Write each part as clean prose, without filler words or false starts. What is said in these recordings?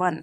1۔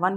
1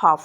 ½